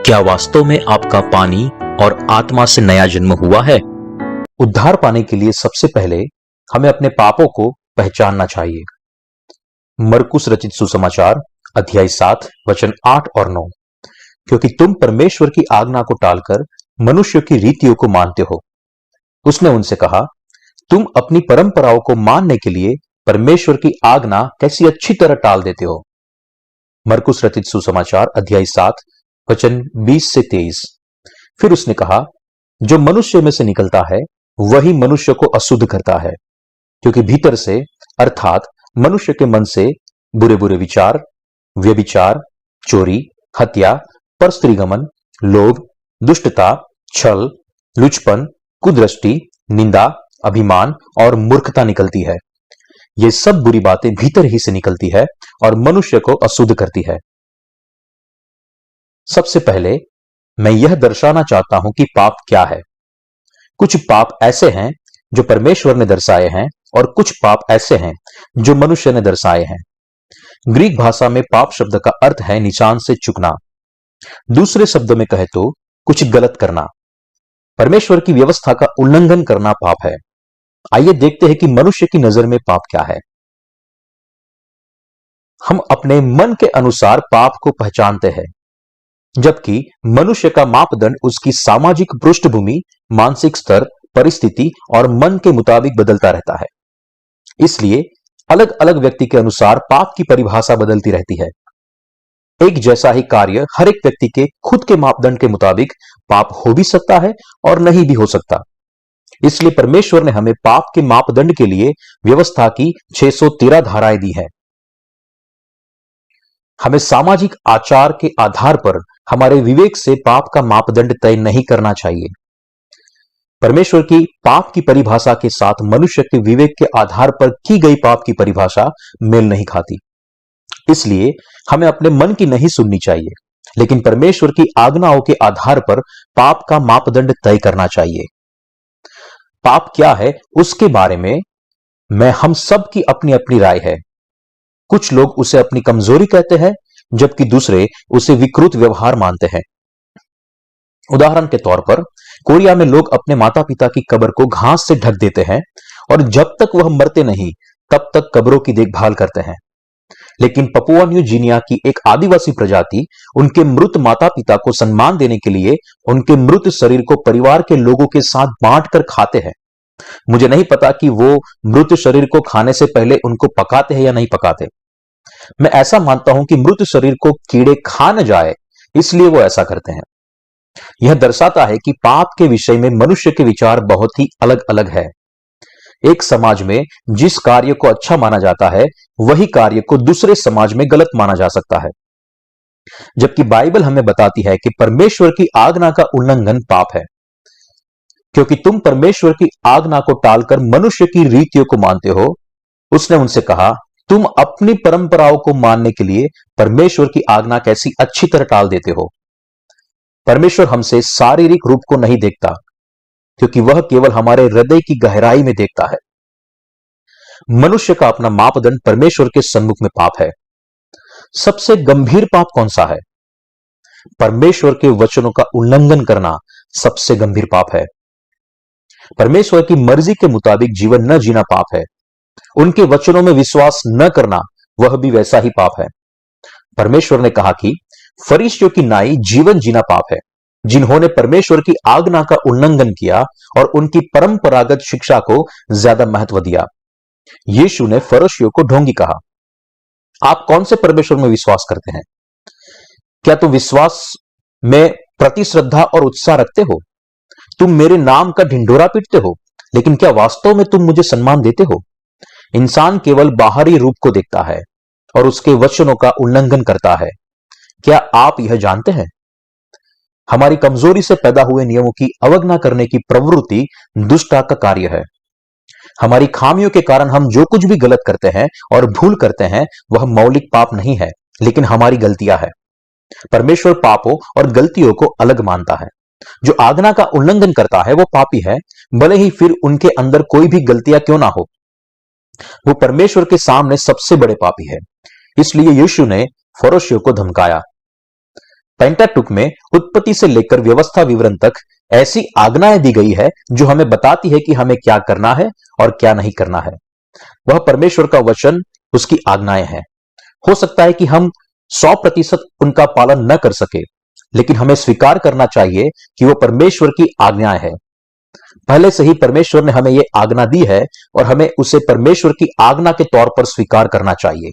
क्या वास्तव में आपका पानी और आत्मा से नया जन्म हुआ है? उद्धार पाने के लिए सबसे पहले हमें अपने पापों को पहचानना चाहिए। मरकुस रचित सुसमाचार अध्याय 7 वचन 8 और 9। क्योंकि तुम परमेश्वर की आज्ञा को टालकर मनुष्य की रीतियों को मानते हो। उसने उनसे कहा, तुम अपनी परंपराओं को मानने के लिए परमेश्वर की आज्ञा कैसी अच्छी तरह टाल देते हो। मरकुस रचित सुसमाचार अध्याय 7 वचन 20 से 23। फिर उसने कहा, जो मनुष्य में से निकलता है वही मनुष्य को अशुद्ध करता है, क्योंकि भीतर से अर्थात मनुष्य के मन से बुरे बुरे विचार, व्यभिचार, चोरी, हत्या, परस्त्रीगमन, लोभ, दुष्टता, छल, लुचपन, कुदृष्टि, निंदा, अभिमान और मूर्खता निकलती है। ये सब बुरी बातें भीतर ही से निकलती है और मनुष्य को अशुद्ध करती है। सबसे पहले मैं यह दर्शाना चाहता हूं कि पाप क्या है। कुछ पाप ऐसे हैं जो परमेश्वर ने दर्शाए हैं और कुछ पाप ऐसे हैं जो मनुष्य ने दर्शाए हैं। ग्रीक भाषा में पाप शब्द का अर्थ है निशान से चूकना। दूसरे शब्दों में कहे तो कुछ गलत करना। परमेश्वर की व्यवस्था का उल्लंघन करना पाप है। आइए देखते हैं कि मनुष्य की नजर में पाप क्या है। हम अपने मन के अनुसार पाप को पहचानते हैं, जबकि मनुष्य का मापदंड उसकी सामाजिक पृष्ठभूमि, मानसिक स्तर, परिस्थिति और मन के मुताबिक बदलता रहता है। इसलिए अलग अलग व्यक्ति के अनुसार पाप की परिभाषा बदलती रहती है। एक जैसा ही कार्य हर एक व्यक्ति के खुद के मापदंड के मुताबिक पाप हो भी सकता है और नहीं भी हो सकता। इसलिए परमेश्वर ने हमें पाप के मापदंड के लिए व्यवस्था की 613 धाराएं दी हैं। हमें सामाजिक आचार के आधार पर हमारे विवेक से पाप का मापदंड तय नहीं करना चाहिए। परमेश्वर की पाप की परिभाषा के साथ मनुष्य के विवेक के आधार पर की गई पाप की परिभाषा मेल नहीं खाती। इसलिए हमें अपने मन की नहीं सुननी चाहिए, लेकिन परमेश्वर की आज्ञाओं के आधार पर पाप का मापदंड तय करना चाहिए। पाप क्या है उसके बारे में हम सब की अपनी अपनी राय है। कुछ लोग उसे अपनी कमजोरी कहते हैं, जबकि दूसरे उसे विकृत व्यवहार मानते हैं। उदाहरण के तौर पर कोरिया में लोग अपने माता पिता की कब्र को घास से ढक देते हैं और जब तक वह मरते नहीं तब तक कब्रों की देखभाल करते हैं। लेकिन पपुआ न्यू गिनिया की एक आदिवासी प्रजाति उनके मृत माता पिता को सम्मान देने के लिए उनके मृत शरीर को परिवार के लोगों के साथ बांटकर खाते हैं। मुझे नहीं पता कि वो मृत शरीर को खाने से पहले उनको पकाते हैं या नहीं पकाते। मैं ऐसा मानता हूं कि मृत शरीर को कीड़े खा न जाए, इसलिए वो ऐसा करते हैं। यह दर्शाता है कि पाप के विषय में मनुष्य के विचार बहुत ही अलग अलग है। एक समाज में जिस कार्य को अच्छा माना जाता है वही कार्य को दूसरे समाज में गलत माना जा सकता है। जबकि बाइबल हमें बताती है कि परमेश्वर की आज्ञा का उल्लंघन पाप है। क्योंकि तुम परमेश्वर की आज्ञा को टालकर मनुष्य की रीतियों को मानते हो। उसने उनसे कहा, तुम अपनी परंपराओं को मानने के लिए परमेश्वर की आज्ञा कैसी अच्छी तरह टाल देते हो। परमेश्वर हमसे शारीरिक रूप को नहीं देखता, क्योंकि वह केवल हमारे हृदय की गहराई में देखता है। मनुष्य का अपना मापदंड परमेश्वर के सम्मुख में पाप है। सबसे गंभीर पाप कौन सा है? परमेश्वर के वचनों का उल्लंघन करना सबसे गंभीर पाप है। परमेश्वर की मर्जी के मुताबिक जीवन न जीना पाप है। उनके वचनों में विश्वास न करना वह भी वैसा ही पाप है। परमेश्वर ने कहा कि फरीसियों की नाई जीवन जीना पाप है, जिन्होंने परमेश्वर की आज्ञा का उल्लंघन किया और उनकी परंपरागत शिक्षा को ज्यादा महत्व दिया। यीशु ने फरीसियों को ढोंगी कहा। आप कौन से परमेश्वर में विश्वास करते हैं? क्या तुम विश्वास में प्रतिश्रद्धा और उत्साह रखते हो? तुम मेरे नाम का ढिंढोरा पीटते हो, लेकिन क्या वास्तव में तुम मुझे सम्मान देते हो? इंसान केवल बाहरी रूप को देखता है और उसके वचनों का उल्लंघन करता है। क्या आप यह जानते हैं? हमारी कमजोरी से पैदा हुए नियमों की अवज्ञा करने की प्रवृत्ति दुष्टता का कार्य है। हमारी खामियों के कारण हम जो कुछ भी गलत करते हैं और भूल करते हैं वह मौलिक पाप नहीं है, लेकिन हमारी गलतियां हैं। परमेश्वर पापों और गलतियों को अलग मानता है। जो आज्ञा का उल्लंघन करता है वो पापी है, भले ही फिर उनके अंदर कोई भी गलतियां क्यों ना हो। वो परमेश्वर के सामने सबसे बड़े पापी है। इसलिए यीशु ने फरीसियों को धमकाया। पेंटाटुक में उत्पत्ति से लेकर व्यवस्था विवरण तक ऐसी आज्ञाएं दी गई है जो हमें बताती है कि हमें क्या करना है और क्या नहीं करना है। वह परमेश्वर का वचन, उसकी आज्ञाएं हैं। हो सकता है कि हम 100% उनका पालन न कर सके, लेकिन हमें स्वीकार करना चाहिए कि वह परमेश्वर की आज्ञाएं हैं। पहले से ही परमेश्वर ने हमें यह आज्ञा दी है और हमें उसे परमेश्वर की आज्ञा के तौर पर स्वीकार करना चाहिए।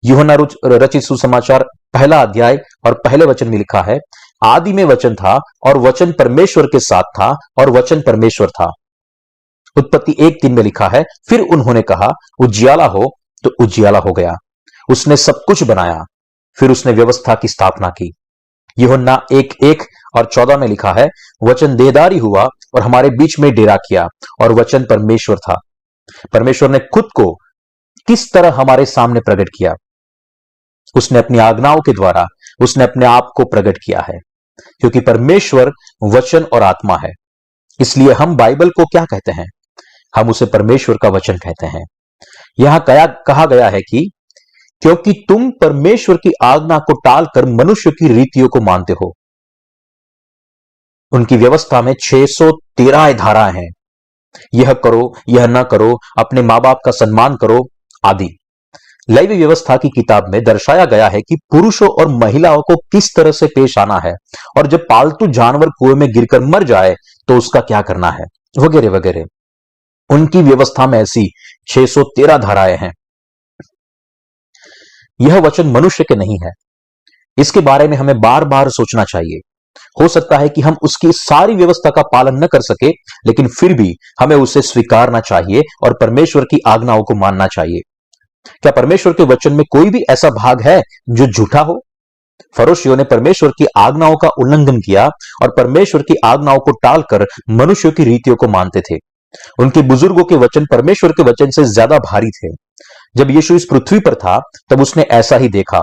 यूहन्ना रचित सुसमाचार 1 अध्याय और 1 वचन में लिखा है, आदि में वचन था और वचन परमेश्वर के साथ था और वचन परमेश्वर था। उत्पत्ति 1:3 में लिखा है, फिर उन्होंने कहा उजियाला हो, तो उजियाला हो गया। उसने सब कुछ बनाया, फिर उसने व्यवस्था की स्थापना की। यूहन्ना 1:1 और 14 में लिखा है, वचन देहधारी हुआ और हमारे बीच में डेरा किया और वचन परमेश्वर था। परमेश्वर ने खुद को किस तरह हमारे सामने प्रकट किया? उसने अपनी आज्ञाओं के द्वारा उसने अपने आप को प्रकट किया है, क्योंकि परमेश्वर वचन और आत्मा है। इसलिए हम बाइबल को क्या कहते हैं? हम उसे परमेश्वर का वचन कहते हैं। यहां कहा गया है कि क्योंकि तुम परमेश्वर की आज्ञा को टालकर मनुष्य की रीतियों को मानते हो। उनकी व्यवस्था में 613 धाराएं हैं। यह करो, यह ना करो, अपने मां बाप का सम्मान करो आदि। लेवी व्यवस्था की किताब में दर्शाया गया है कि पुरुषों और महिलाओं को किस तरह से पेश आना है, और जब पालतू जानवर कुएं में गिरकर मर जाए तो उसका क्या करना है, वगैरह वगैरह। उनकी व्यवस्था में ऐसी 613 धाराएं हैं। यह वचन मनुष्य के नहीं है। इसके बारे में हमें बार बार सोचना चाहिए। हो सकता है कि हम उसकी सारी व्यवस्था का पालन न कर सके, लेकिन फिर भी हमें उसे स्वीकारना चाहिए और परमेश्वर की आज्ञाओं को मानना चाहिए। क्या परमेश्वर के वचन में कोई भी ऐसा भाग है जो झूठा हो? फरोशियों ने परमेश्वर की आज्ञाओं का उल्लंघन किया और परमेश्वर की आज्ञाओं को टालकर मनुष्यों की रीतियों को मानते थे। उनके बुजुर्गों के वचन परमेश्वर के वचन से ज्यादा भारी थे। जब यीशु इस पृथ्वी पर था तब उसने ऐसा ही देखा,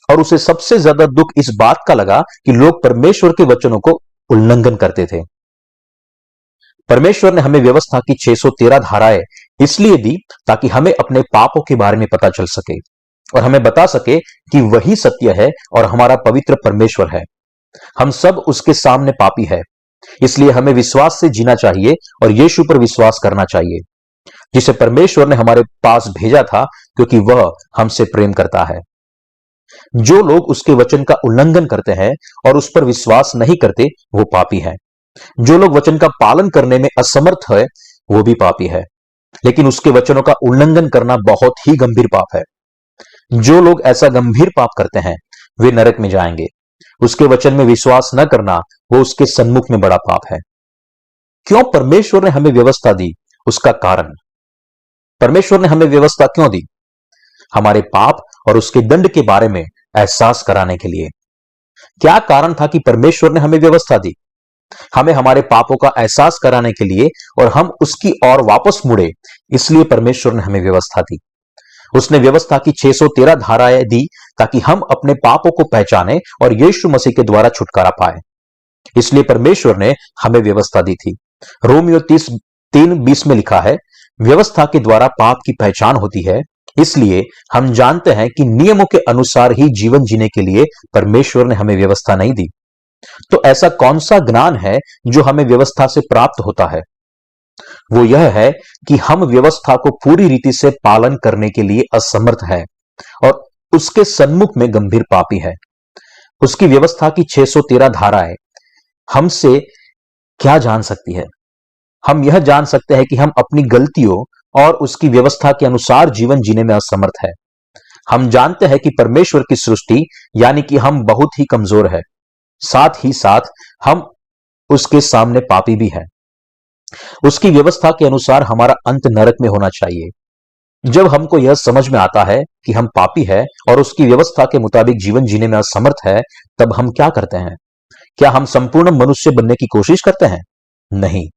और उसे सबसे ज्यादा दुख इस बात का लगा कि लोग परमेश्वर के वचनों को उल्लंघन करते थे। परमेश्वर ने हमें व्यवस्था की 613 धाराएं इसलिए दी ताकि हमें अपने पापों के बारे में पता चल सके और हमें बता सके कि वही सत्य है और हमारा पवित्र परमेश्वर है। हम सब उसके सामने पापी है, इसलिए हमें विश्वास से जीना चाहिए और यीशु पर विश्वास करना चाहिए, जिसे परमेश्वर ने हमारे पास भेजा था, क्योंकि वह हमसे प्रेम करता है। जो लोग उसके वचन का उल्लंघन करते हैं और उस पर विश्वास नहीं करते, वो पापी है। जो लोग वचन का पालन करने में असमर्थ है, वो भी पापी है। लेकिन उसके वचनों का उल्लंघन करना बहुत ही गंभीर पाप है। जो लोग ऐसा गंभीर पाप करते हैं, वे नरक में जाएंगे। उसके वचन में विश्वास न करना, वो उसके सन्मुख में बड़ा पाप है। क्यों परमेश्वर ने हमें व्यवस्था दी? उसका कारण। परमेश्वर ने हमें व्यवस्था क्यों दी? हमारे पाप और उसके दंड के बारे में एहसास कराने के लिए। क्या कारण था कि परमेश्वर ने हमें व्यवस्था दी? हमें हमारे पापों का एहसास कराने के लिए और हम उसकी ओर वापस मुड़े, इसलिए परमेश्वर ने हमें व्यवस्था दी। उसने व्यवस्था की 613 धाराएं दी ताकि हम अपने पापों को पहचाने और यीशु मसीह के द्वारा छुटकारा पाए। इसलिए परमेश्वर ने हमें व्यवस्था दी थी। रोमियो 3:20 में लिखा है, व्यवस्था के द्वारा पाप की पहचान होती है, इसलिए हम जानते हैं कि नियमों के अनुसार ही जीवन जीने के लिए परमेश्वर ने हमें व्यवस्था नहीं दी। तो ऐसा कौन सा ज्ञान है जो हमें व्यवस्था से प्राप्त होता है? वो यह है कि हम व्यवस्था को पूरी रीति से पालन करने के लिए असमर्थ है और उसके सन्मुख में गंभीर पापी है। उसकी व्यवस्था की 613 धाराएं हमसे क्या जान सकती है? हम यह जान सकते हैं कि हम अपनी गलतियों और उसकी व्यवस्था के अनुसार जीवन जीने में असमर्थ है। हम जानते हैं कि परमेश्वर की सृष्टि यानी कि हम बहुत ही कमजोर है, साथ ही साथ हम उसके सामने पापी भी हैं। उसकी व्यवस्था के अनुसार हमारा अंत नरक में होना चाहिए। जब हमको यह समझ में आता है कि हम पापी है और उसकी व्यवस्था के मुताबिक जीवन जीने में असमर्थ है, तब हम क्या करते हैं? क्या हम संपूर्ण मनुष्य बनने की कोशिश करते हैं? नहीं,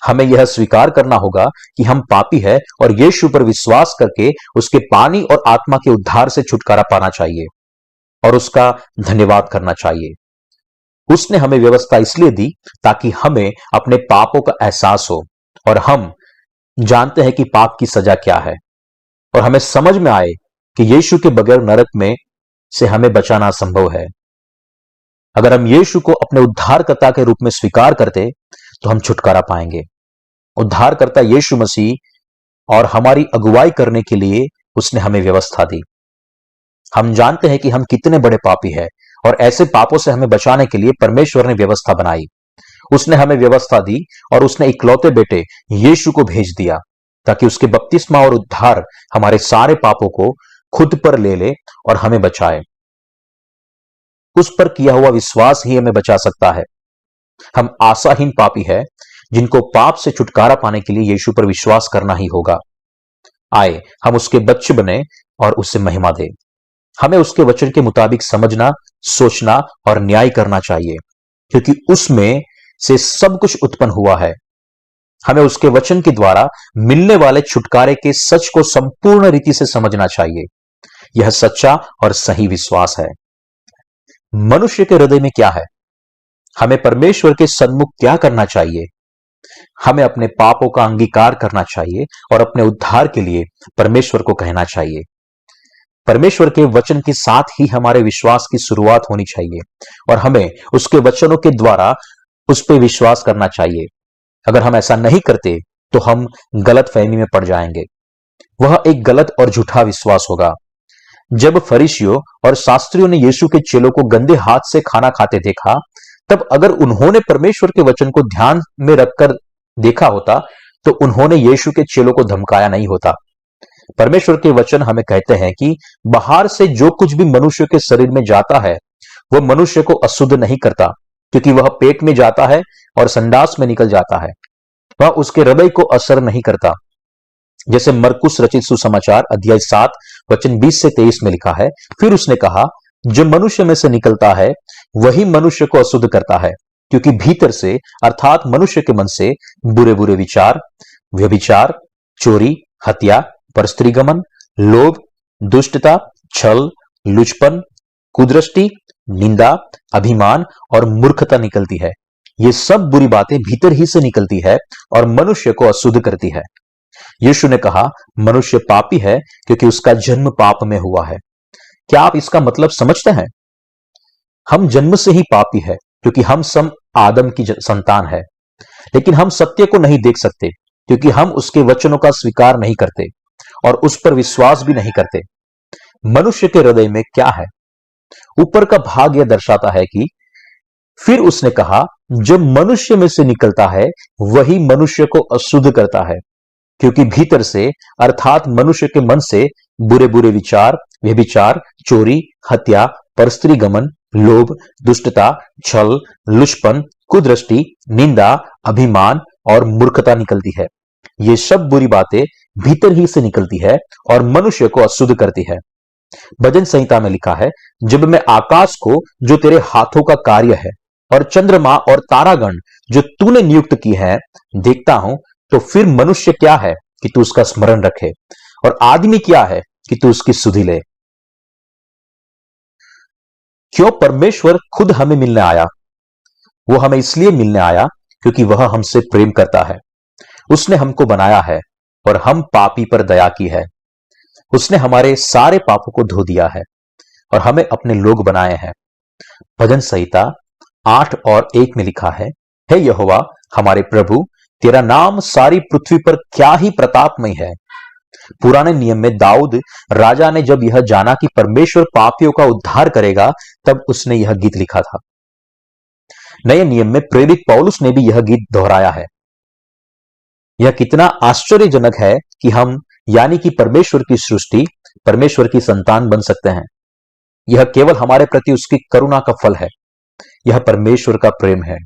हमें यह स्वीकार करना होगा कि हम पापी है और यीशु पर विश्वास करके उसके पानी और आत्मा के उद्धार से छुटकारा पाना चाहिए और उसका धन्यवाद करना चाहिए। उसने हमें व्यवस्था इसलिए दी ताकि हमें अपने पापों का एहसास हो और हम जानते हैं कि पाप की सजा क्या है, और हमें समझ में आए कि यीशु के बगैर नरक में से हमें बचाना असंभव है। अगर हम यीशु को अपने उद्धारकर्ता के रूप में स्वीकार करते तो हम छुटकारा पाएंगे। उद्धारकर्ता यीशु मसीह और हमारी अगुवाई करने के लिए उसने हमें व्यवस्था दी। हम जानते हैं कि हम कितने बड़े पापी हैं और ऐसे पापों से हमें बचाने के लिए परमेश्वर ने व्यवस्था बनाई। उसने हमें व्यवस्था दी और उसने इकलौते बेटे यीशु को भेज दिया ताकि उसके बपतिस्मा और उद्धार हमारे सारे पापों को खुद पर ले ले और हमें बचाए। उस पर किया हुआ विश्वास ही हमें बचा सकता है। हम आशाहीन पापी हैं जिनको पाप से छुटकारा पाने के लिए यीशु पर विश्वास करना ही होगा। आए हम उसके बच्चे बने और उससे महिमा दें। हमें उसके वचन के मुताबिक समझना, सोचना और न्याय करना चाहिए क्योंकि उसमें से सब कुछ उत्पन्न हुआ है। हमें उसके वचन के द्वारा मिलने वाले छुटकारे के सच को संपूर्ण रीति से समझना चाहिए। यह सच्चा और सही विश्वास है। मनुष्य के हृदय में क्या है? हमें परमेश्वर के सन्मुख क्या करना चाहिए? हमें अपने पापों का अंगीकार करना चाहिए और अपने उद्धार के लिए परमेश्वर को कहना चाहिए। परमेश्वर के वचन के साथ ही हमारे विश्वास की शुरुआत होनी चाहिए और हमें उसके वचनों के द्वारा उस पर विश्वास करना चाहिए। अगर हम ऐसा नहीं करते तो हम गलत फहमी में पड़ जाएंगे। वह एक गलत और झूठा विश्वास होगा। जब फरीसियों और शास्त्रियों ने यीशु के चेलों को गंदे हाथ से खाना खाते देखा, तब अगर उन्होंने परमेश्वर के वचन को ध्यान में रखकर देखा होता तो उन्होंने यीशु के चेलों को धमकाया नहीं होता। परमेश्वर के वचन हमें कहते हैं कि बाहर से जो कुछ भी मनुष्य के शरीर में जाता है वह मनुष्य को अशुद्ध नहीं करता, क्योंकि वह पेट में जाता है और संडास में निकल जाता है। वह उसके हृदय को असर नहीं करता। जैसे मरकुस रचित सुसमाचार अध्याय 7 वचन 20 से 23 में लिखा है, फिर उसने कहा, जो मनुष्य में से निकलता है वही मनुष्य को अशुद्ध करता है, क्योंकि भीतर से अर्थात मनुष्य के मन से बुरे बुरे विचार, व्यभिचार, चोरी, हत्या, परस्त्रीगमन, लोभ, दुष्टता, छल, लुचपन, कुदृष्टि, निंदा, अभिमान और मूर्खता निकलती है। ये सब बुरी बातें भीतर ही से निकलती है और मनुष्य को अशुद्ध करती है। यीशु ने कहा, मनुष्य पापी है क्योंकि उसका जन्म पाप में हुआ है। क्या आप इसका मतलब समझते हैं? हम जन्म से ही पापी है क्योंकि हम सब आदम की संतान है, लेकिन हम सत्य को नहीं देख सकते क्योंकि हम उसके वचनों का स्वीकार नहीं करते और उस पर विश्वास भी नहीं करते। मनुष्य के हृदय में क्या है? ऊपर का भाग यह दर्शाता है कि फिर उसने कहा, जो मनुष्य में से निकलता है वही मनुष्य को अशुद्ध करता है, क्योंकि भीतर से अर्थात मनुष्य के मन से बुरे बुरे विचार, व्यभिचार, चोरी, हत्या, परस्त्रीगमन, लोभ, दुष्टता, छल, लुचपन, कुदृष्टि, निंदा, अभिमान और मूर्खता निकलती है। ये सब बुरी बातें भीतर ही से निकलती है और मनुष्य को अशुद्ध करती है। भजन संहिता में लिखा है, जब मैं आकाश को जो तेरे हाथों का कार्य है और चंद्रमा और तारागण जो तूने नियुक्त की है देखता हूं, तो फिर मनुष्य क्या है कि तू उसका स्मरण रखे और आदमी क्या है कि तू उसकी सुधि ले। क्यों परमेश्वर खुद हमें मिलने आया? वो हमें इसलिए मिलने आया क्योंकि वह हमसे प्रेम करता है। उसने हमको बनाया है और हम पापी पर दया की है। उसने हमारे सारे पापों को धो दिया है और हमें अपने लोग बनाए हैं। भजन संहिता 8 और 1 में लिखा है, हे यहोवा हमारे प्रभु, तेरा नाम सारी पृथ्वी पर क्या ही प्रतापमय है। पुराने नियम में दाऊद राजा ने जब यह जाना कि परमेश्वर पापियों का उद्धार करेगा, तब उसने यह गीत लिखा था। नए नियम में प्रेरित पौलुस ने भी यह गीत दोहराया है। यह कितना आश्चर्यजनक है कि हम यानी कि परमेश्वर की सृष्टि, परमेश्वर की संतान बन सकते हैं। यह केवल हमारे प्रति उसकी करुणा का फल है। यह परमेश्वर का प्रेम है।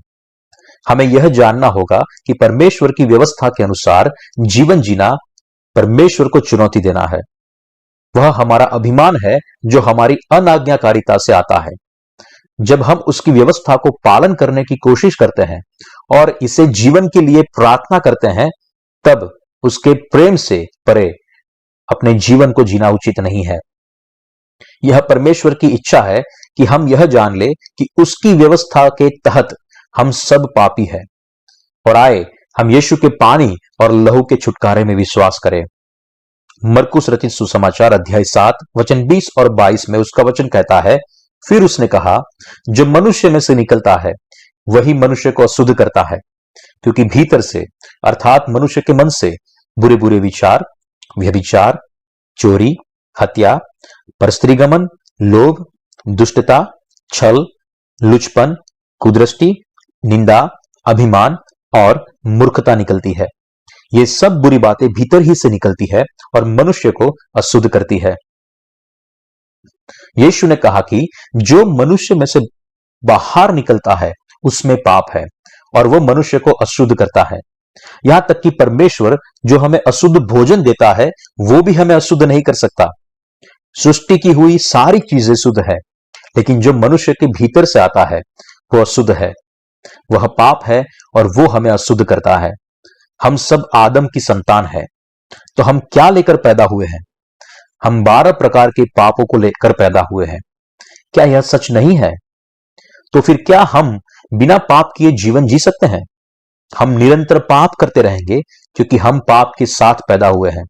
हमें यह जानना होगा कि परमेश्वर की व्यवस्था के अनुसार जीवन जीना परमेश्वर को चुनौती देना है। वह हमारा अभिमान है जो हमारी अनाज्ञाकारिता से आता है। जब हम उसकी व्यवस्था को पालन करने की कोशिश करते हैं और इसे जीवन के लिए प्रार्थना करते हैं, तब उसके प्रेम से परे अपने जीवन को जीना उचित नहीं है। यह परमेश्वर की इच्छा है कि हम यह जान ले कि उसकी व्यवस्था के तहत हम सब पापी हैं। और आए हम यीशु के पानी और लहू के छुटकारे में विश्वास करें। मरकुस रचित सुसमाचार अध्याय 7 वचन 20 और 22 में उसका वचन कहता है, फिर उसने कहा, जो मनुष्य में से निकलता है वही मनुष्य को अशुद्ध करता है, क्योंकि भीतर से अर्थात मनुष्य के मन से बुरे बुरे विचार, व्यभिचार, चोरी, हत्या, परस्त्रीगमन, लोभ, दुष्टता, छल, लुचपन, कुदृष्टि, निंदा, अभिमान और मूर्खता निकलती है। ये सब बुरी बातें भीतर ही से निकलती है और मनुष्य को अशुद्ध करती है। यीशु ने कहा कि जो मनुष्य में से बाहर निकलता है उसमें पाप है और वो मनुष्य को अशुद्ध करता है। यहां तक कि परमेश्वर जो हमें अशुद्ध भोजन देता है वो भी हमें अशुद्ध नहीं कर सकता। सृष्टि की हुई सारी चीजें शुद्ध है, लेकिन जो मनुष्य के भीतर से आता है वो अशुद्ध है, वह पाप है और वो हमें अशुद्ध करता है। हम सब आदम की संतान है, तो हम क्या लेकर पैदा हुए हैं? हम 12 प्रकार के पापों को लेकर पैदा हुए हैं। क्या यह सच नहीं है? तो फिर क्या हम बिना पाप किए जीवन जी सकते हैं? हम निरंतर पाप करते रहेंगे क्योंकि हम पाप के साथ पैदा हुए हैं।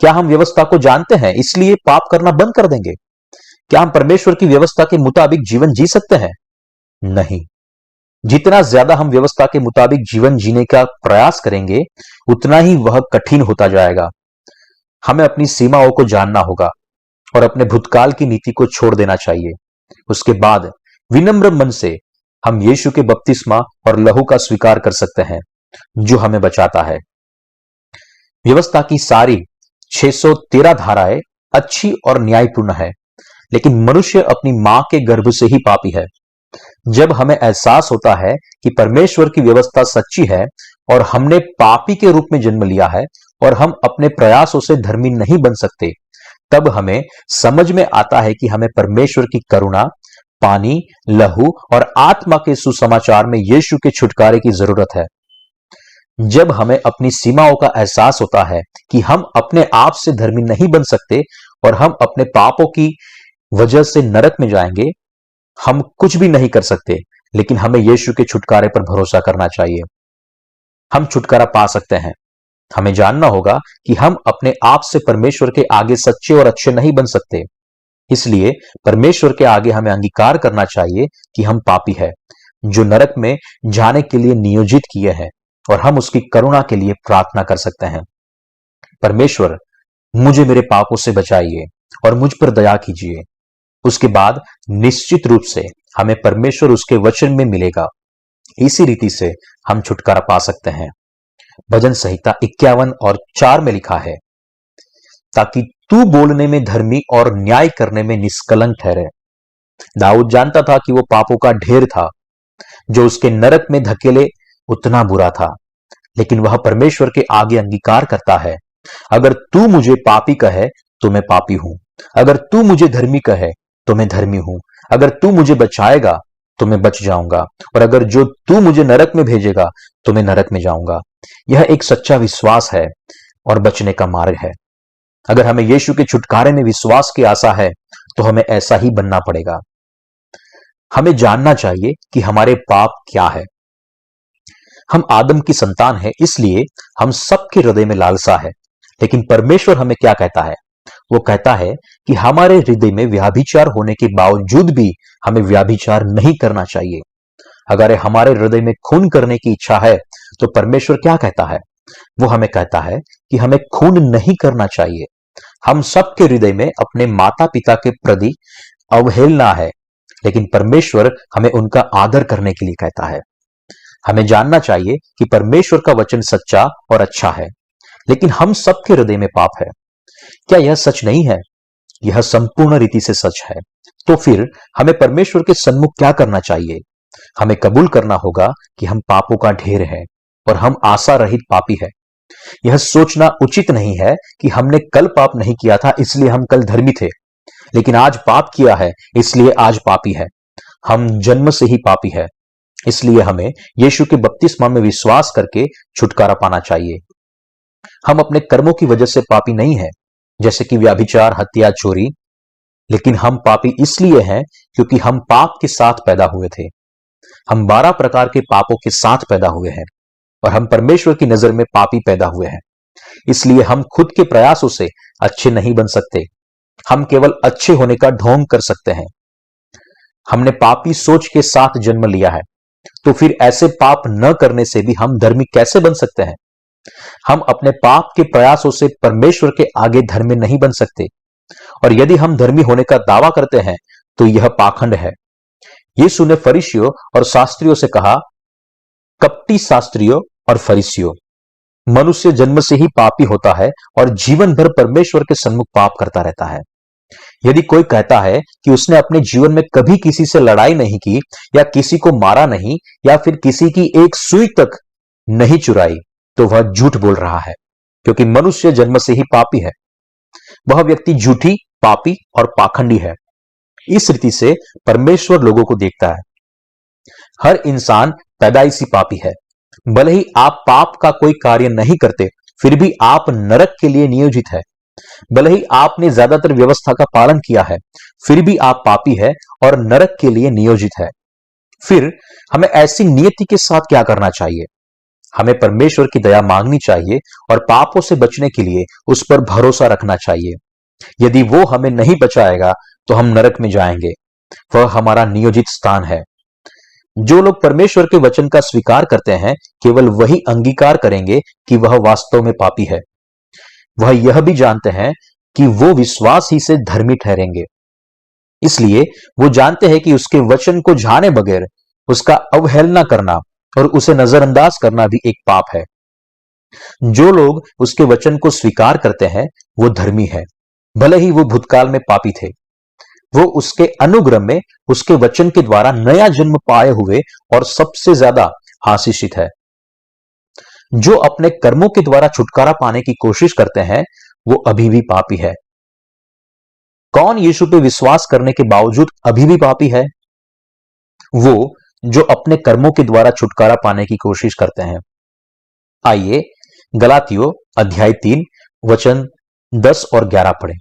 क्या हम व्यवस्था को जानते हैं इसलिए पाप करना बंद कर देंगे? क्या हम परमेश्वर की व्यवस्था के मुताबिक जीवन जी सकते हैं? नहीं। जितना ज्यादा हम व्यवस्था के मुताबिक जीवन जीने का प्रयास करेंगे उतना ही वह कठिन होता जाएगा। हमें अपनी सीमाओं को जानना होगा और अपने भूतकाल की नीति को छोड़ देना चाहिए। उसके बाद विनम्र मन से हम यीशु के बपतिस्मा और लहू का स्वीकार कर सकते हैं जो हमें बचाता है। व्यवस्था की सारी 613 धाराएं अच्छी और न्यायपूर्ण है, लेकिन मनुष्य अपनी मां के गर्भ से ही पापी है। जब हमें एहसास होता है कि परमेश्वर की व्यवस्था सच्ची है और हमने पापी के रूप में जन्म लिया है और हम अपने प्रयासों से धर्मी नहीं बन सकते, तब हमें समझ में आता है कि हमें परमेश्वर की करुणा, पानी, लहू और आत्मा के सुसमाचार में यीशु के छुटकारे की जरूरत है। जब हमें अपनी सीमाओं का एहसास होता है कि हम अपने आप से धर्मी नहीं बन सकते और हम अपने पापों की वजह से नरक में जाएंगे, हम कुछ भी नहीं कर सकते, लेकिन हमें यीशु के छुटकारे पर भरोसा करना चाहिए। हम छुटकारा पा सकते हैं। हमें जानना होगा कि हम अपने आप से परमेश्वर के आगे सच्चे और अच्छे नहीं बन सकते, इसलिए परमेश्वर के आगे हमें अंगीकार करना चाहिए कि हम पापी हैं, जो नरक में जाने के लिए नियोजित किए हैं, और हम उसकी करुणा के लिए प्रार्थना कर सकते हैं। परमेश्वर, मुझे मेरे पापों से बचाइए और मुझ पर दया कीजिए। उसके बाद निश्चित रूप से हमें परमेश्वर उसके वचन में मिलेगा। इसी रीति से हम छुटकारा पा सकते हैं। भजन संहिता 51 और 4 में लिखा है, ताकि तू बोलने में धर्मी और न्याय करने में निष्कलंक ठहरे। दाऊद जानता था कि वो पापों का ढेर था जो उसके नरक में धकेले उतना बुरा था, लेकिन वह परमेश्वर के आगे अंगीकार करता है, अगर तू मुझे पापी कहे तो मैं पापी हूं, अगर तू मुझे धर्मी कहे तो मैं धर्मी हूं, अगर तू मुझे बचाएगा तो मैं बच जाऊंगा, और अगर जो तू मुझे नरक में भेजेगा तो मैं नरक में जाऊंगा। यह एक सच्चा विश्वास है और बचने का मार्ग है। अगर हमें यीशु के छुटकारे में विश्वास की आशा है तो हमें ऐसा ही बनना पड़ेगा। हमें जानना चाहिए कि हमारे पाप क्या है। हम आदम की संतान है, इसलिए हम सबके हृदय में लालसा है, लेकिन परमेश्वर हमें क्या कहता है? वो कहता है कि हमारे हृदय में व्याभिचार होने के बावजूद भी हमें व्याभिचार नहीं करना चाहिए। अगर हमारे हृदय में खून करने की इच्छा है तो परमेश्वर क्या कहता है? वो हमें कहता है कि हमें खून नहीं करना चाहिए। हम सबके हृदय में अपने माता पिता के प्रति अवहेलना है, लेकिन परमेश्वर हमें उनका आदर करने के लिए कहता है। हमें जानना चाहिए कि परमेश्वर का वचन सच्चा और अच्छा है, लेकिन हम सबके हृदय में पाप है। क्या यह सच नहीं है? यह संपूर्ण रीति से सच है। तो फिर हमें परमेश्वर के सन्मुख क्या करना चाहिए? हमें कबूल करना होगा कि हम पापों का ढेर है और हम आशा रहित पापी है। यह सोचना उचित नहीं है कि हमने कल पाप नहीं किया था इसलिए हम कल धर्मी थे, लेकिन आज पाप किया है इसलिए आज पापी है। हम जन्म से ही पापी है, इसलिए हमें यीशु के बपतिस्मा में विश्वास करके छुटकारा पाना चाहिए। हम अपने कर्मों की वजह से पापी नहीं है, जैसे कि व्याभिचार, हत्या, चोरी, लेकिन हम पापी इसलिए हैं क्योंकि हम पाप के साथ पैदा हुए थे। हम 12 प्रकार के पापों के साथ पैदा हुए हैं और हम परमेश्वर की नजर में पापी पैदा हुए हैं। इसलिए हम खुद के प्रयासों से अच्छे नहीं बन सकते। हम केवल अच्छे होने का ढोंग कर सकते हैं। हमने पापी सोच के साथ जन्म लिया है, तो फिर ऐसे पाप न करने से भी हम धर्मी कैसे बन सकते हैं? हम अपने पाप के प्रयासों से परमेश्वर के आगे धर्मी नहीं बन सकते, और यदि हम धर्मी होने का दावा करते हैं तो यह पाखंड है। यीशु ने फरीसियों और शास्त्रियों से कहा, कपटी शास्त्रियों और फरीसियों, मनुष्य जन्म से ही पापी होता है और जीवन भर परमेश्वर के सन्मुख पाप करता रहता है। यदि कोई कहता है कि उसने अपने जीवन में कभी किसी से लड़ाई नहीं की, या किसी को मारा नहीं, या फिर किसी की एक सुई तक नहीं चुराई, तो वह झूठ बोल रहा है, क्योंकि मनुष्य जन्म से ही पापी है। वह व्यक्ति झूठी, पापी और पाखंडी है। इस रीति से परमेश्वर लोगों को देखता है। हर इंसान पैदाइशी पापी है। भले ही आप पाप का कोई कार्य नहीं करते, फिर भी आप नरक के लिए नियोजित है। भले ही आपने ज्यादातर व्यवस्था का पालन किया है, फिर भी आप पापी है और नरक के लिए नियोजित है। फिर हमें ऐसी नियति के साथ क्या करना चाहिए? हमें परमेश्वर की दया मांगनी चाहिए और पापों से बचने के लिए उस पर भरोसा रखना चाहिए। यदि वो हमें नहीं बचाएगा तो हम नरक में जाएंगे। वह हमारा नियोजित स्थान है। जो लोग परमेश्वर के वचन का स्वीकार करते हैं, केवल वही अंगीकार करेंगे कि वह वास्तव में पापी है। वह यह भी जानते हैं कि वो विश्वास ही से धर्मी ठहरेंगे। इसलिए वो जानते हैं कि उसके वचन को जाने बगैर उसका अवहेलना करना और उसे नजरअंदाज करना भी एक पाप है। जो लोग उसके वचन को स्वीकार करते हैं वो धर्मी है, भले ही वो भूतकाल में पापी थे। वो उसके अनुग्रह में उसके वचन के द्वारा नया जन्म पाए हुए और सबसे ज्यादा आशीषित है। जो अपने कर्मों के द्वारा छुटकारा पाने की कोशिश करते हैं वो अभी भी पापी है। कौन यीशु पे विश्वास करने के बावजूद अभी भी पापी है? वो जो अपने कर्मों के द्वारा छुटकारा पाने की कोशिश करते हैं। आइए गलातियों अध्याय 3 वचन 10 और 11 पढ़ें।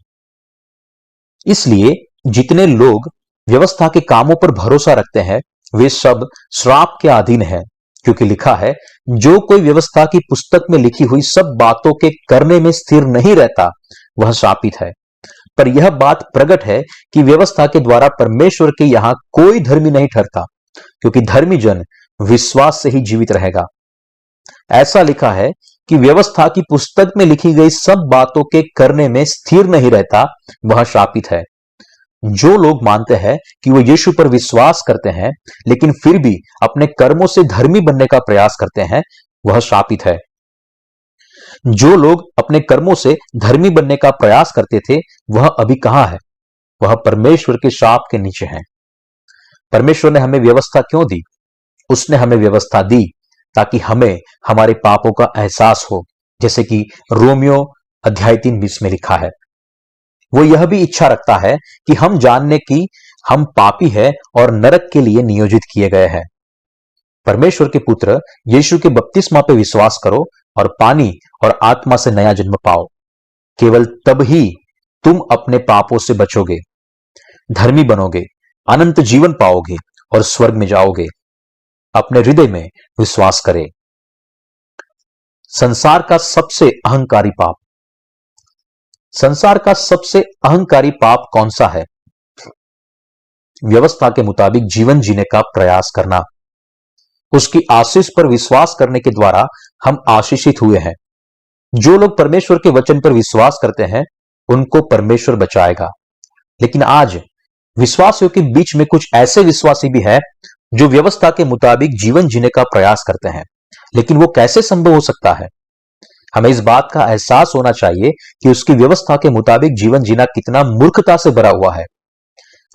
इसलिए जितने लोग व्यवस्था के कामों पर भरोसा रखते हैं वे सब श्राप के अधीन हैं, क्योंकि लिखा है, जो कोई व्यवस्था की पुस्तक में लिखी हुई सब बातों के करने में स्थिर नहीं रहता वह शापित है। पर यह बात प्रकट है कि व्यवस्था के द्वारा परमेश्वर के यहां कोई धर्मी नहीं ठहरता, क्योंकि धर्मी जन विश्वास से ही जीवित रहेगा। ऐसा लिखा है कि व्यवस्था की पुस्तक में लिखी गई सब बातों के करने में स्थिर नहीं रहता वह शापित है। जो लोग मानते हैं कि वो यीशु पर विश्वास करते हैं लेकिन फिर भी अपने कर्मों से धर्मी बनने का प्रयास करते हैं वह शापित है। जो लोग अपने कर्मों से धर्मी बनने का प्रयास करते थे वह अभी कहां है? वह परमेश्वर के शाप के नीचे है। परमेश्वर ने हमें व्यवस्था क्यों दी? उसने हमें व्यवस्था दी ताकि हमें हमारे पापों का एहसास हो, जैसे कि रोमियो अध्याय 3:20 में लिखा है। वो यह भी इच्छा रखता है कि हम जानने की हम पापी है और नरक के लिए नियोजित किए गए हैं। परमेश्वर के पुत्र यीशु के बपतिस्मा पे विश्वास करो और पानी और आत्मा से नया जन्म पाओ। केवल तब ही तुम अपने पापों से बचोगे, धर्मी बनोगे, अनंत जीवन पाओगे और स्वर्ग में जाओगे। अपने हृदय में विश्वास करें। संसार का सबसे अहंकारी पाप। संसार का सबसे अहंकारी पाप कौन सा है? व्यवस्था के मुताबिक जीवन जीने का प्रयास करना। उसकी आशीष पर विश्वास करने के द्वारा हम आशीषित हुए हैं। जो लोग परमेश्वर के वचन पर विश्वास करते हैं उनको परमेश्वर बचाएगा। लेकिन आज विश्वासियों के बीच में कुछ ऐसे विश्वासी भी हैं जो व्यवस्था के मुताबिक जीवन जीने का प्रयास करते हैं, लेकिन वो कैसे संभव हो सकता है? हमें इस बात का एहसास होना चाहिए कि उसकी व्यवस्था के मुताबिक जीवन जीना कितना मूर्खता से भरा हुआ है।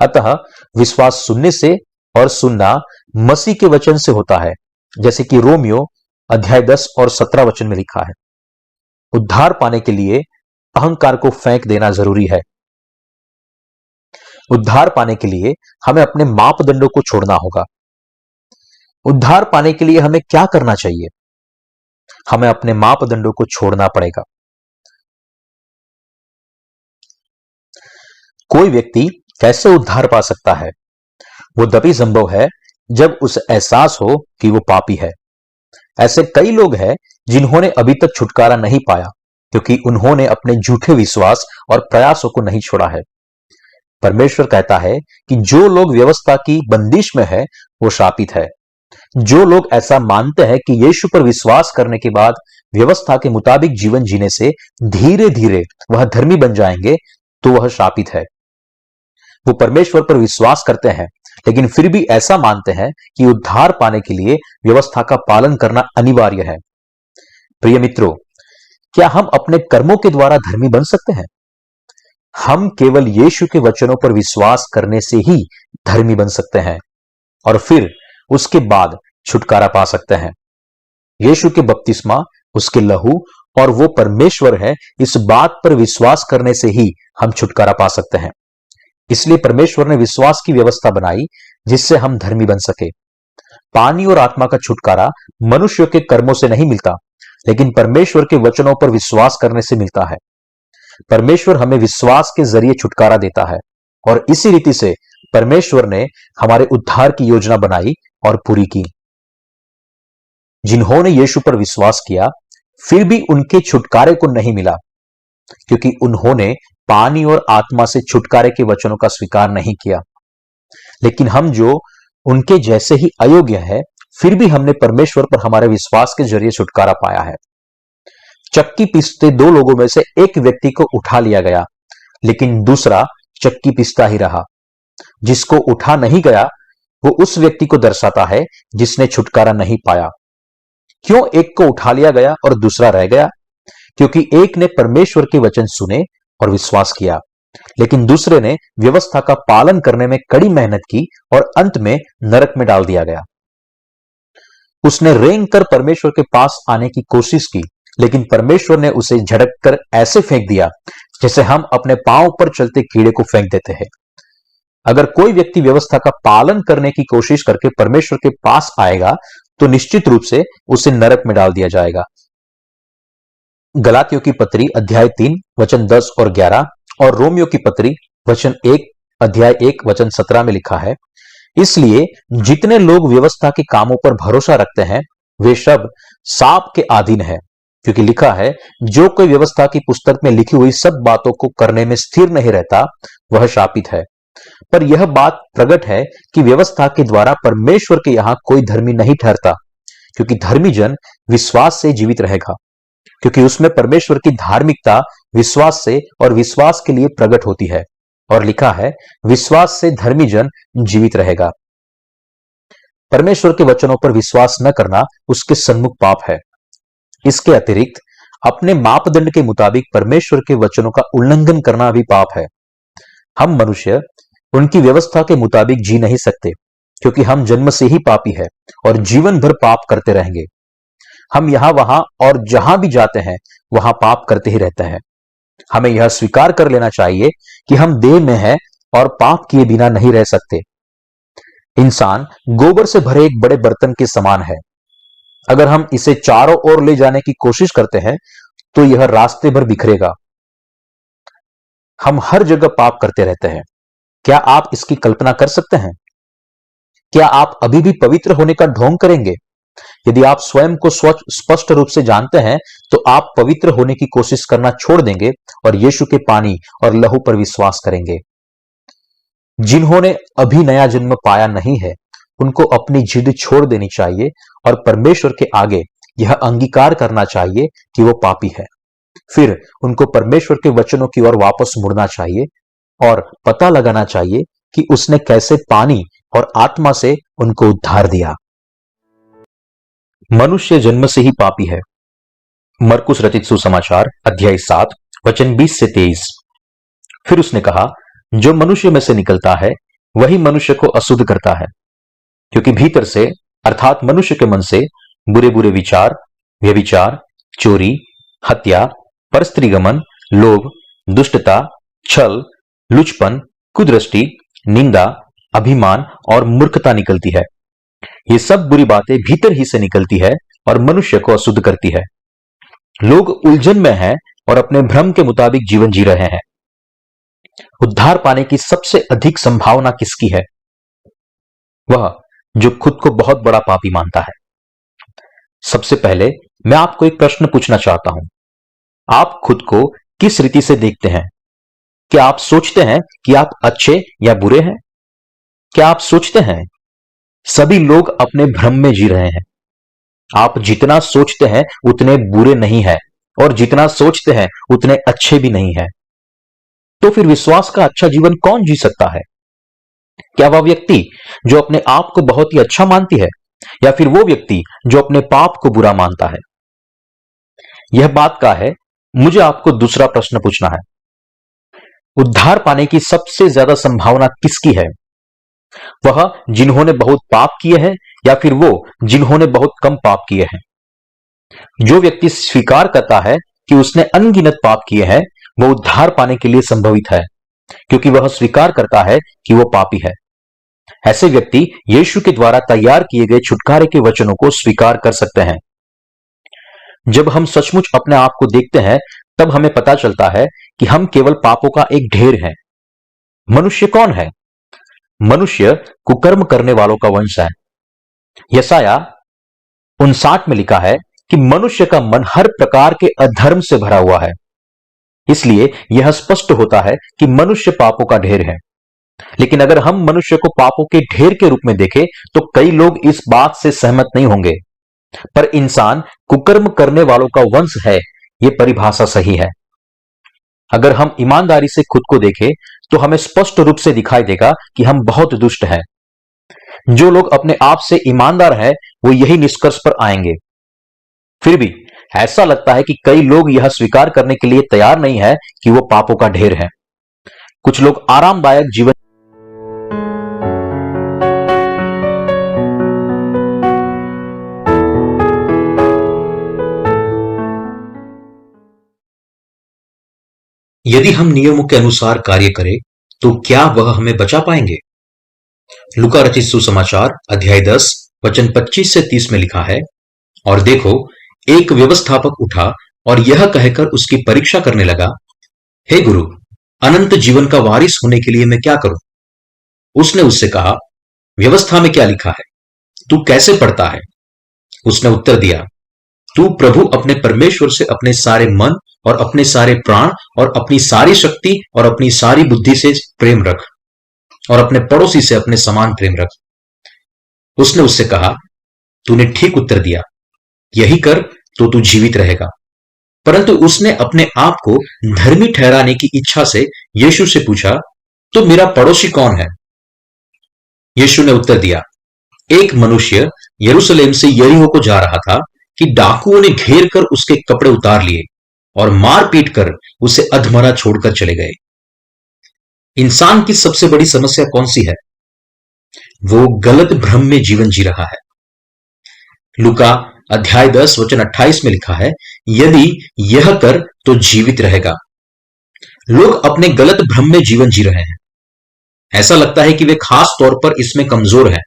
अतः विश्वास सुनने से और सुनना मसीह के वचन से होता है, जैसे कि रोमियो अध्याय 10 और 17 वचन में लिखा है। उद्धार पाने के लिए अहंकार को फेंक देना जरूरी है। उद्धार पाने के लिए हमें अपने मापदंडों को छोड़ना होगा। उद्धार पाने के लिए हमें क्या करना चाहिए? हमें अपने मापदंडों को छोड़ना पड़ेगा। कोई व्यक्ति कैसे उद्धार पा सकता है? वो तभी संभव है जब उसे एहसास हो कि वो पापी है। ऐसे कई लोग हैं जिन्होंने अभी तक छुटकारा नहीं पाया, क्योंकि उन्होंने अपने झूठे विश्वास और प्रयासों को नहीं छोड़ा है। परमेश्वर कहता है कि जो लोग व्यवस्था की बंदिश में है वो शापित है। जो लोग ऐसा मानते हैं कि यीशु पर विश्वास करने के बाद व्यवस्था के मुताबिक जीवन जीने से धीरे धीरे वह धर्मी बन जाएंगे, तो वह शापित है। वो परमेश्वर पर विश्वास करते हैं लेकिन फिर भी ऐसा मानते हैं कि उद्धार पाने के लिए व्यवस्था का पालन करना अनिवार्य है। प्रिय मित्रों, क्या हम अपने कर्मों के द्वारा धर्मी बन सकते हैं? हम केवल यीशु के वचनों पर विश्वास करने से ही धर्मी बन सकते हैं और फिर उसके बाद छुटकारा पा सकते हैं। यीशु के बपतिस्मा, उसके लहू और वो परमेश्वर है, इस बात पर विश्वास करने से ही हम छुटकारा पा सकते हैं। इसलिए परमेश्वर ने विश्वास की व्यवस्था बनाई जिससे हम धर्मी बन सके। पानी और आत्मा का छुटकारा मनुष्य के कर्मों से नहीं मिलता, लेकिन परमेश्वर के वचनों पर विश्वास करने से मिलता है। परमेश्वर हमें विश्वास के जरिए छुटकारा देता है और इसी रीति से परमेश्वर ने हमारे उद्धार की योजना बनाई और पूरी की। जिन्होंने यीशु पर विश्वास किया फिर भी उनके छुटकारे को नहीं मिला, क्योंकि उन्होंने पानी और आत्मा से छुटकारे के वचनों का स्वीकार नहीं किया। लेकिन हम जो उनके जैसे ही अयोग्य है, फिर भी हमने परमेश्वर पर हमारे विश्वास के जरिए छुटकारा पाया है। चक्की पीसते दो लोगों में से एक व्यक्ति को उठा लिया गया, लेकिन दूसरा चक्की पीसता ही रहा। जिसको उठा नहीं गया वो उस व्यक्ति को दर्शाता है जिसने छुटकारा नहीं पाया। क्यों एक को उठा लिया गया और दूसरा रह गया? क्योंकि एक ने परमेश्वर के वचन सुने और विश्वास किया, लेकिन दूसरे ने व्यवस्था का पालन करने में कड़ी मेहनत की और अंत में नरक में डाल दिया गया। उसने रेंग कर परमेश्वर के पास आने की कोशिश की, लेकिन परमेश्वर ने उसे झटक कर ऐसे फेंक दिया जैसे हम अपने पांव पर चलते कीड़े को फेंक देते हैं। अगर कोई व्यक्ति व्यवस्था का पालन करने की कोशिश करके परमेश्वर के पास आएगा तो निश्चित रूप से उसे नरक में डाल दिया जाएगा। गलातियों की पत्री अध्याय 3 वचन 10 और 11 और रोमियो की पत्री वचन 1 अध्याय 1 वचन 17 में लिखा है, इसलिए जितने लोग व्यवस्था के कामों पर भरोसा रखते हैं वे सब साप के अधीन है, क्योंकि लिखा है, जो कोई व्यवस्था की पुस्तक में लिखी हुई सब बातों को करने में स्थिर नहीं रहता वह शापित है। पर यह बात प्रकट है कि व्यवस्था के द्वारा परमेश्वर के यहां कोई धर्मी नहीं ठहरता, क्योंकि धर्मी जन विश्वास से जीवित रहेगा, क्योंकि उसमें परमेश्वर की धार्मिकता विश्वास से और विश्वास के लिए प्रकट होती है। और लिखा है, विश्वास से धर्मी जन जीवित रहेगा। परमेश्वर के वचनों पर विश्वास न करना उसके सन्मुख पाप है। इसके अतिरिक्त अपने मापदंड के मुताबिक परमेश्वर के वचनों का उल्लंघन करना भी पाप है। हम मनुष्य उनकी व्यवस्था के मुताबिक जी नहीं सकते, क्योंकि हम जन्म से ही पापी है और जीवन भर पाप करते रहेंगे। हम यहां वहां और जहां भी जाते हैं वहां पाप करते ही रहते हैं। हमें यह स्वीकार कर लेना चाहिए कि हम देह में हैं और पाप किए बिना नहीं रह सकते। इंसान गोबर से भरे एक बड़े बर्तन के समान है। अगर हम इसे चारों ओर ले जाने की कोशिश करते हैं तो यह रास्ते भर बिखरेगा। हम हर जगह पाप करते रहते हैं। क्या आप इसकी कल्पना कर सकते हैं? क्या आप अभी भी पवित्र होने का ढोंग करेंगे? यदि आप स्वयं को स्पष्ट रूप से जानते हैं तो आप पवित्र होने की कोशिश करना छोड़ देंगे और यीशु के पानी और लहू पर विश्वास करेंगे। जिन्होंने अभी नया जन्म पाया नहीं है उनको अपनी जिद छोड़ देनी चाहिए और परमेश्वर के आगे यह अंगीकार करना चाहिए कि वो पापी है। फिर उनको परमेश्वर के वचनों की ओर वापस मुड़ना चाहिए और पता लगाना चाहिए कि उसने कैसे पानी और आत्मा से उनको उद्धार दिया। मनुष्य जन्म से ही पापी है। मरकुस रचित सुसमाचार अध्याय 7 वचन 20 से 23। फिर उसने कहा, जो मनुष्य में से निकलता है वही मनुष्य को अशुद्ध करता है, क्योंकि भीतर से अर्थात मनुष्य के मन से बुरे बुरे विचार, व्यभिचार, चोरी, हत्या, परस्त्रीगमन, लोभ, दुष्टता, छल, लुचपन, कुदृष्टि, निंदा, अभिमान और मूर्खता निकलती है। ये सब बुरी बातें भीतर ही से निकलती है और मनुष्य को अशुद्ध करती है। लोग उलझन में हैं और अपने भ्रम के मुताबिक जीवन जी रहे हैं। उद्धार पाने की सबसे अधिक संभावना किसकी है? वह जो खुद को बहुत बड़ा पापी मानता है। सबसे पहले मैं आपको एक प्रश्न पूछना चाहता हूं। आप खुद को किस रीति से देखते हैं? क्या आप सोचते हैं कि आप अच्छे या बुरे हैं? क्या आप सोचते हैं सभी लोग अपने भ्रम में जी रहे हैं? आप जितना सोचते हैं उतने बुरे नहीं हैं और जितना सोचते हैं उतने अच्छे भी नहीं हैं। तो फिर विश्वास का अच्छा जीवन कौन जी सकता है? क्या वह व्यक्ति जो अपने आप को बहुत ही अच्छा मानती है, या फिर वो व्यक्ति जो अपने पाप को बुरा मानता है? यह बात का है, मुझे आपको दूसरा प्रश्न पूछना है। उद्धार पाने की सबसे ज्यादा संभावना किसकी है? वह जिन्होंने बहुत पाप किए हैं, या फिर वो जिन्होंने बहुत कम पाप किए हैं? जो व्यक्ति स्वीकार करता है कि उसने अनगिनत पाप किए हैं, वो उद्धार पाने के लिए संभवित है, क्योंकि वह स्वीकार करता है कि वो पापी है। ऐसे व्यक्ति यीशु के द्वारा तैयार किए गए छुटकारे के वचनों को स्वीकार कर सकते हैं। जब हम सचमुच अपने आप को देखते हैं, तब हमें पता चलता है कि हम केवल पापों का एक ढेर हैं। मनुष्य कौन है? मनुष्य कुकर्म करने वालों का वंश है। यशाया 59 में लिखा है कि मनुष्य का मन हर प्रकार के अधर्म से भरा हुआ है। इसलिए यह स्पष्ट होता है कि मनुष्य पापों का ढेर है। लेकिन अगर हम मनुष्य को पापों के ढेर के रूप में देखें, तो कई लोग इस बात से सहमत नहीं होंगे। पर इंसान कुकर्म करने वालों का वंश है, यह परिभाषा सही है। अगर हम ईमानदारी से खुद को देखें, तो हमें स्पष्ट रूप से दिखाई देगा कि हम बहुत दुष्ट हैं। जो लोग अपने आप से ईमानदार हैं, वो यही निष्कर्ष पर आएंगे। फिर भी ऐसा लगता है कि कई लोग यह स्वीकार करने के लिए तैयार नहीं है कि वो पापों का ढेर है। कुछ लोग आरामदायक जीवन यदि हम नियमों के अनुसार कार्य करें, तो क्या वह हमें बचा पाएंगे? लूका रचित सुसमाचार अध्याय 10 वचन 25 से 30 में लिखा है, और देखो, एक व्यवस्थापक उठा और यह कहकर उसकी परीक्षा करने लगा, हे गुरु, अनंत जीवन का वारिस होने के लिए मैं क्या करूं? उसने उससे कहा, व्यवस्था में क्या लिखा है? तू कैसे पढ़ता है? उसने उत्तर दिया, तू प्रभु अपने परमेश्वर से अपने सारे मन और अपने सारे प्राण और अपनी सारी शक्ति और अपनी सारी बुद्धि से प्रेम रख, और अपने पड़ोसी से अपने समान प्रेम रख। उसने उससे कहा, तूने ठीक उत्तर दिया, यही कर तो तू जीवित रहेगा। परंतु उसने अपने आप को धर्मी ठहराने की इच्छा से यीशु से पूछा, तो मेरा पड़ोसी कौन है? यीशु ने उत्तर दिया, एक मनुष्य यरूशलेम से यरीहो को जा रहा था कि डाकुओं ने घेर कर उसके कपड़े उतार लिए और मार पीट कर उसे अधमरा छोड़कर चले गए। इंसान की सबसे बड़ी समस्या कौन सी है? वो गलत भ्रम में जीवन जी रहा है। लूका अध्याय 10 वचन 28 में लिखा है, यदि यह कर तो जीवित रहेगा। लोग अपने गलत भ्रम में जीवन जी रहे हैं। ऐसा लगता है कि वे खास तौर पर इसमें कमजोर हैं।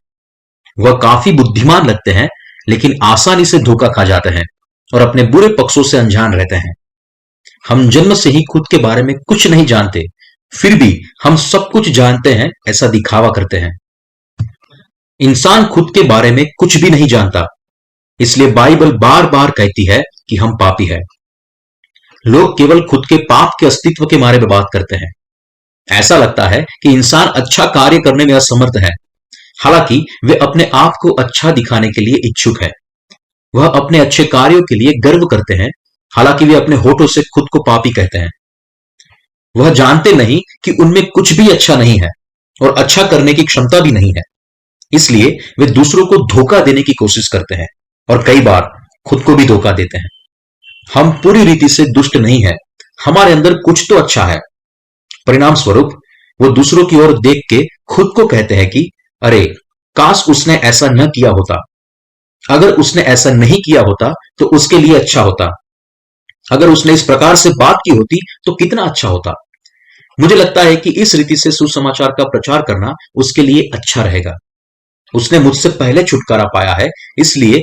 वह काफी बुद्धिमान लगते हैं, लेकिन आसानी से धोखा खा जाते हैं और अपने बुरे पक्षों से अनजान रहते हैं। हम जन्म से ही खुद के बारे में कुछ नहीं जानते, फिर भी हम सब कुछ जानते हैं ऐसा दिखावा करते हैं। इंसान खुद के बारे में कुछ भी नहीं जानता, इसलिए बाइबल बार बार कहती है कि हम पापी हैं। लोग केवल खुद के पाप के अस्तित्व के बारे में बात करते हैं। ऐसा लगता है कि इंसान अच्छा कार्य करने में असमर्थ है, हालांकि वे अपने आप को अच्छा दिखाने के लिए इच्छुक है। वह अपने अच्छे कार्यों के लिए गर्व करते हैं, हालांकि वे अपने होठों से खुद को पापी कहते हैं। वह जानते नहीं कि उनमें कुछ भी अच्छा नहीं है और अच्छा करने की क्षमता भी नहीं है, इसलिए वे दूसरों को धोखा देने की कोशिश करते हैं और कई बार खुद को भी धोखा देते हैं। हम पूरी रीति से दुष्ट नहीं हैं, हमारे अंदर कुछ तो अच्छा है। परिणाम स्वरूप वो दूसरों की ओर देख के खुद को कहते हैं कि अरे, काश उसने ऐसा न किया होता। अगर उसने ऐसा नहीं किया होता तो उसके लिए अच्छा होता। अगर उसने इस प्रकार से बात की होती तो कितना अच्छा होता। मुझे लगता है कि इस रीति से सुसमाचार का प्रचार करना उसके लिए अच्छा रहेगा। उसने मुझसे पहले छुटकारा पाया है, इसलिए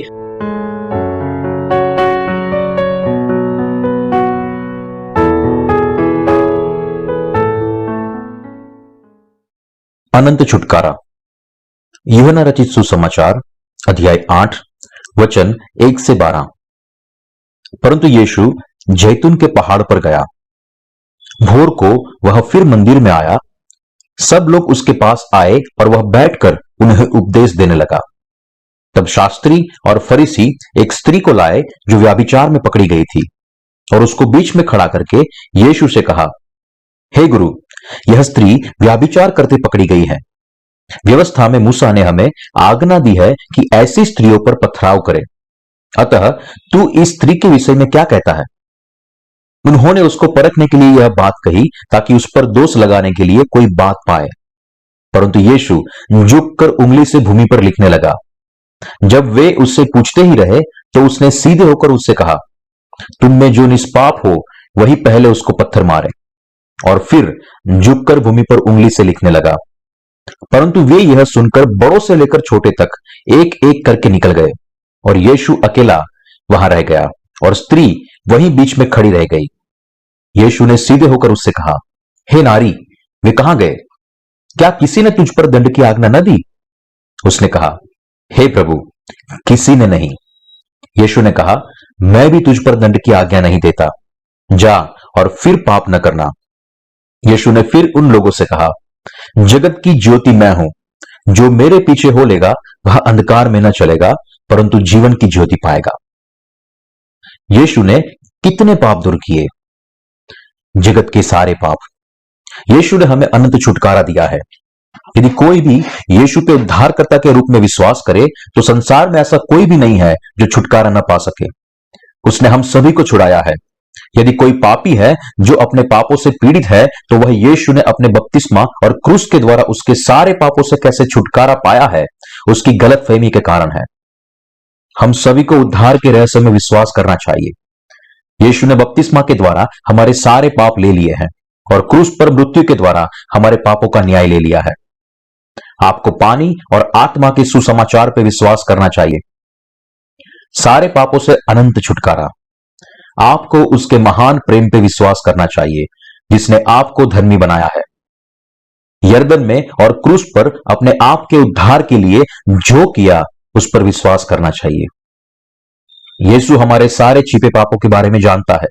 अनंत छुटकारा। यूहन्ना रचित सुसमाचार अध्याय 8 वचन 1 से 12। परंतु यीशु जैतून के पहाड़ पर गया भोर को वह फिर मंदिर में आया। सब लोग उसके पास आए और वह बैठकर उन्हें उपदेश देने लगा। तब शास्त्री और फरीसी एक स्त्री को लाए जो व्यभिचार में पकड़ी गई थी, और उसको बीच में खड़ा करके यीशु से कहा, हे गुरु, यह स्त्री व्यभिचार करते पकड़ी गई है। व्यवस्था में मूसा ने हमें आज्ञा दी है कि ऐसी स्त्रियों पर पथराव करें। अतः तू इस स्त्री के विषय में क्या कहता है? उन्होंने उसको परखने के लिए यह बात कही ताकि उस पर दोष लगाने के लिए कोई बात पाए। परंतु यीशु झुककर उंगली से भूमि पर लिखने लगा। जब वे उससे पूछते ही रहे तो उसने सीधे होकर उससे कहा, तुम में जो निष्पाप हो वही पहले उसको पत्थर मारे। और फिर झुककर भूमि पर उंगली से लिखने लगा। परंतु वे यह सुनकर बड़ों से लेकर छोटे तक एक एक करके निकल गए, और यीशु अकेला वहां रह गया और स्त्री वहीं बीच में खड़ी रह गई। यीशु ने सीधे होकर उससे कहा, हे नारी, वे कहां गए? क्या किसी ने तुझ पर दंड की आज्ञा न दी? उसने कहा, हे प्रभु, किसी ने नहीं। यीशु ने कहा, मैं भी तुझ पर दंड की आज्ञा नहीं देता। जा और फिर पाप न करना। यीशु ने फिर उन लोगों से कहा, जगत की ज्योति मैं हूं। जो मेरे पीछे हो लेगा वह अंधकार में न चलेगा, परंतु जीवन की ज्योति पाएगा। यीशु ने कितने पाप दूर किए? जगत के सारे पाप। यीशु ने हमें अनंत छुटकारा दिया है। यदि कोई भी यीशु के उद्धारकर्ता के रूप में विश्वास करे तो संसार में ऐसा कोई भी नहीं है जो छुटकारा न पा सके। उसने हम सभी को छुड़ाया है। यदि कोई पापी है जो अपने पापों से पीड़ित है तो वह यीशु ने अपने बपतिस्मा और क्रूस के द्वारा उसके सारे पापों से कैसे छुटकारा पाया है, उसकी गलतफहमी के कारण है। हम सभी को उद्धार के रहस्य में विश्वास करना चाहिए। यीशु ने बपतिस्मा के द्वारा हमारे सारे पाप ले लिए हैं और क्रूस पर मृत्यु के द्वारा हमारे पापों का न्याय ले लिया है। आपको पानी और आत्मा के सुसमाचार पर विश्वास करना चाहिए। सारे पापों से अनंत छुटकारा। आपको उसके महान प्रेम पे विश्वास करना चाहिए जिसने आपको धर्मी बनाया है। यरदन में और क्रूस पर अपने आप के उद्धार के लिए जो किया उस पर विश्वास करना चाहिए। यीशु हमारे सारे छिपे पापों के बारे में जानता है।